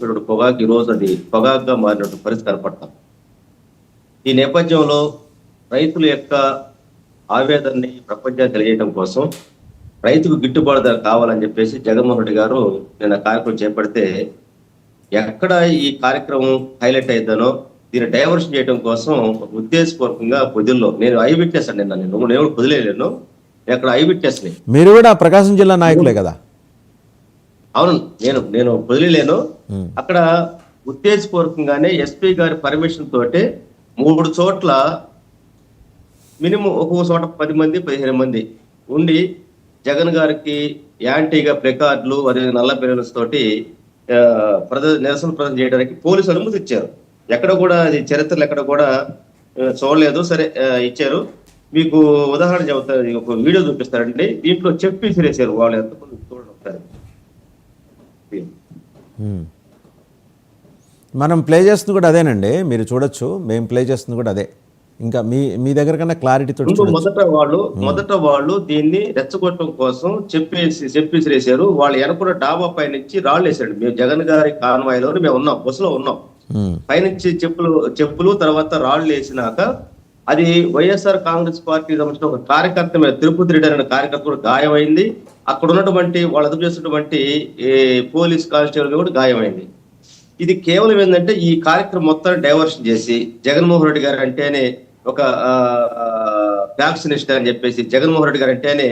ఇప్పుడు పొగాకు ఈ రోజు అది పొగాకుగా మారినట్టు పరిస్థితి కనపడతాం. ఈ నేపథ్యంలో రైతుల యొక్క ఆవేదనని ప్రపంచానికి తెలియజేయడం కోసం రైతుకు గిట్టుబాటు ధర కావాలని చెప్పేసి జగన్మోహన్ రెడ్డి గారు నిన్న కార్యక్రమం చేపడితే ఎక్కడ ఈ కార్యక్రమం హైలైట్ అయిద్దానో దీన్ని డైవర్షన్ చేయడం కోసం ఉద్దేశపూర్వకంగా పొదిల్లో నేను ఐ విట్నెస్ అండి. నేను పొదిలేను, అక్కడ ఐ విట్నెస్ ని. మీరు కూడా ప్రకాశం జిల్లా నాయకులే కదా? అవును, నేను పొదిలేను. అక్కడ ఉద్దేశపూర్వకంగానే ఎస్పీ గారి పర్మిషన్ తోటి 3 చోట్ల మినిమం ఒక్కొక్క చోట 10 మంది 15 మంది ఉండి జగన్ గారికి యాంటీగా ప్లెకార్డులు అదే నల్ల బెలూన్స్ తోటి నిరసన ప్రదర్శన చేయడానికి పోలీసు అనుమతి ఇచ్చారు. ఎక్కడ కూడా అది చరిత్రలో ఎక్కడ కూడా చూడలేదు. సరే ఇచ్చారు. మీకు ఉదాహరణ చెబుతారు, ఒక వీడియో చూపిస్తారండి. దీంట్లో చెప్పి సిరేసారు వాళ్ళు ఎంతమంది చూడండి ఒకసారి. మనం ప్లే చేస్తుంది కూడా అదేనండి, మీరు చూడొచ్చు. మేము ప్లే చేస్తుంది కూడా అదే. ఇంకా మీ దగ్గర కన్నా క్లారిటీ తోటి మొదట వాళ్ళు దీన్ని రెచ్చగొట్టడం కోసం చెప్పేసిరేసారు. వాళ్ళు వెనకున్న డాబా పై నుంచి రాళ్ళు వేసాడు. మేము జగన్ గారి కాన్వాయ్లో మేము ఉన్నాం, బస్సులో ఉన్నాం. పైనుంచి చెప్పులు తర్వాత రాళ్ళు వేసినాక అది వైఎస్ఆర్ కాంగ్రెస్ పార్టీ సంబంధించిన ఒక కార్యకర్త మీద తిరుపతి రెడ్డి అనే కార్యకర్త కూడా గాయమైంది. అక్కడ ఉన్నటువంటి వాళ్ళు అదుపు చేస్తున్నటువంటి పోలీస్ కానిస్టేబుల్ కూడా గాయమైంది. ఇది కేవలం ఏంటంటే ఈ కార్యక్రమం మొత్తాన్ని డైవర్షన్ చేసి జగన్మోహన్ రెడ్డి గారు అంటేనే ఒక వ్యాక్సినిస్ట్ అని చెప్పేసి, జగన్మోహన్ రెడ్డి గారు అంటేనే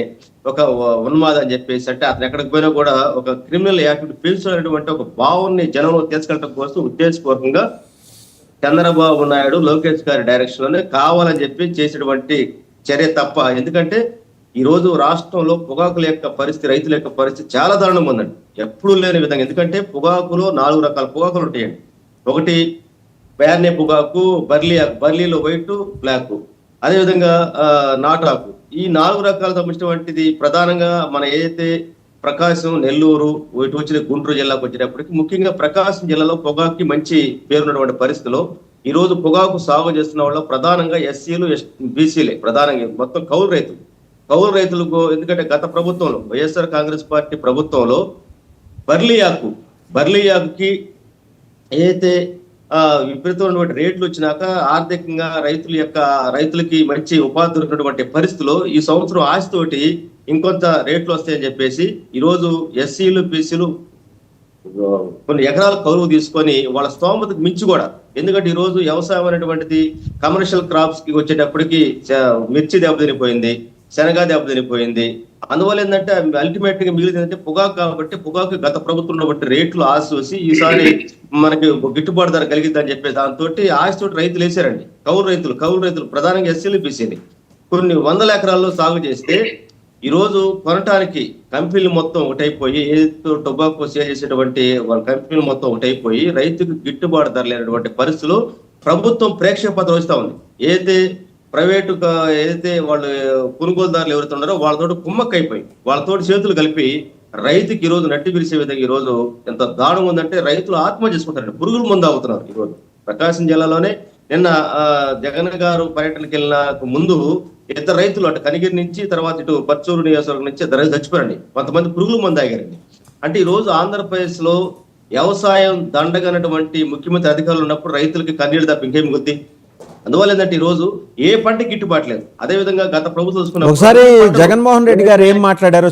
ఒక ఉన్మాద అని చెప్పేసి, అంటే అతను ఎక్కడికి పోయినా కూడా ఒక క్రిమినల్ యాక్టివిటీ పెంచుతున్నటువంటి ఒక భావాన్ని జనంలో తీసుకెళ్ళడం కోసం ఉద్దేశపూర్వకంగా చంద్రబాబు నాయుడు లోకేష్ గారి డైరెక్షన్ లోనే కావాలని చెప్పి చేసినటువంటి చర్య తప్ప. ఎందుకంటే ఈ రోజు రాష్ట్రంలో పొగాకుల యొక్క పరిస్థితి, రైతుల యొక్క పరిస్థితి చాలా దారుణంగా ఉందండి, ఎప్పుడు లేని విధంగా. ఎందుకంటే పొగాకులో 4 రకాల పొగాకులు ఉంటాయండి. ఒకటి బ్యార్నే పొగాకు, బర్లీలో వైట్, బ్లాక్, అదేవిధంగా నాటాకు. ఈ 4 రకాల సంబంధించినటువంటిది ప్రధానంగా మన ఏదైతే ప్రకాశం, నెల్లూరు, ఇటు వచ్చిన గుంటూరు జిల్లాకు వచ్చేటప్పటికి ముఖ్యంగా ప్రకాశం జిల్లాలో పొగాకుకి మంచి పేరున్నటువంటి పరిస్థితిలో ఈ రోజు పొగాకు సాగు చేస్తున్న వాళ్ళు ప్రధానంగా ఎస్సీలు, బీసీలే ప్రధానంగా, మొత్తం కౌలు రైతులకు. ఎందుకంటే గత ప్రభుత్వంలో వైఎస్ఆర్ కాంగ్రెస్ పార్టీ ప్రభుత్వంలో బర్లియాకుకి ఏదైతే విపరీతమైనటువంటి రేట్లు వచ్చినాక ఆర్థికంగా రైతులకి మంచి ఉపాధి దొరికినటువంటి పరిస్థితిలో ఈ సంవత్సరం ఆశతోటి ఇంకొంత రేట్లు వస్తాయని చెప్పేసి ఈరోజు ఎస్సీలు, బీసీలు కొన్ని ఎకరాల కౌలువు తీసుకొని వాళ్ళ స్తోమతకు మించి కూడా, ఎందుకంటే ఈ రోజు వ్యవసాయం అనేటువంటిది కమర్షియల్ క్రాప్స్ కి వచ్చేటప్పటికి మిర్చి దెబ్బతినిపోయింది, శనగ దెబ్బతినిపోయింది. అందువల్ల ఏంటంటే అల్టిమేట్ గా మిగిలింది ఏంటంటే పొగాకు. కాబట్టి పొగాకు గత ప్రభుత్వంలో బట్టి రేట్లు ఆశ చూసి ఈసారి మనకి గిట్టుబాటు ధర కలిగిద్దని చెప్పేసి దాంతో ఆశతోటి రైతులు వేసారండి. కౌలు రైతులు ప్రధానంగా ఎస్సీలు, బీసీలు కొన్ని 100 ఎకరాల్లో సాగు చేస్తే ఈ రోజు కొనటానికి కంపెనీలు మొత్తం ఒకటైపోయి, ఏదో టొబాకో సేల్ చేసేటువంటి వాళ్ళ కంపెనీలు మొత్తం ఒకటైపోయి రైతుకు గిట్టుబాటు ధర లేనటువంటి పరిస్థితులు ప్రభుత్వం ప్రేక్షక పాత్ర వస్తూ ఉంది. ఏదైతే వాళ్ళు కొనుగోలుదారులు ఎవరైతే ఉన్నారో వాళ్ళతోటి కుమ్మక్కైపోయి వాళ్ళతోటి చేతులు కలిపి రైతుకి ఈ రోజు నట్టి విరిసే విధంగా ఈ రోజు ఎంత దారుణం ఉందంటే రైతులు ఆత్మహత్య చేసుకుంటారండి, పురుగుల మందు అవుతున్నారు. ఈ రోజు ప్రకాశం జిల్లాలోనే నిన్న జగన్ గారు పర్యటనకి వెళ్ళిన ముందు 2 రైతులు అటు కనిగిరి నుంచి తర్వాత ఇటు పచ్చూరు నియోజకవర్గం నుంచి 2 రైతులు చచ్చిపోయారండి. కొంతమంది పురుగుల మందు ఆగారండి. అంటే ఈ రోజు ఆంధ్రప్రదేశ్ లో వ్యవసాయం దండగనటువంటి ముఖ్యమంత్రి అధికారులు ఉన్నప్పుడు రైతులకి కన్నీళ్ళు తప్ప ఇంకేం గుద్ది. అందువల్ల ఏంటంటే ఈ రోజు ఏ పంటకి గిట్టుబాటు లేదు. అదే విధంగా గత ప్రభుత్వం ఒకసారి జగన్మోహన్ రెడ్డి గారు ఏం మాట్లాడారో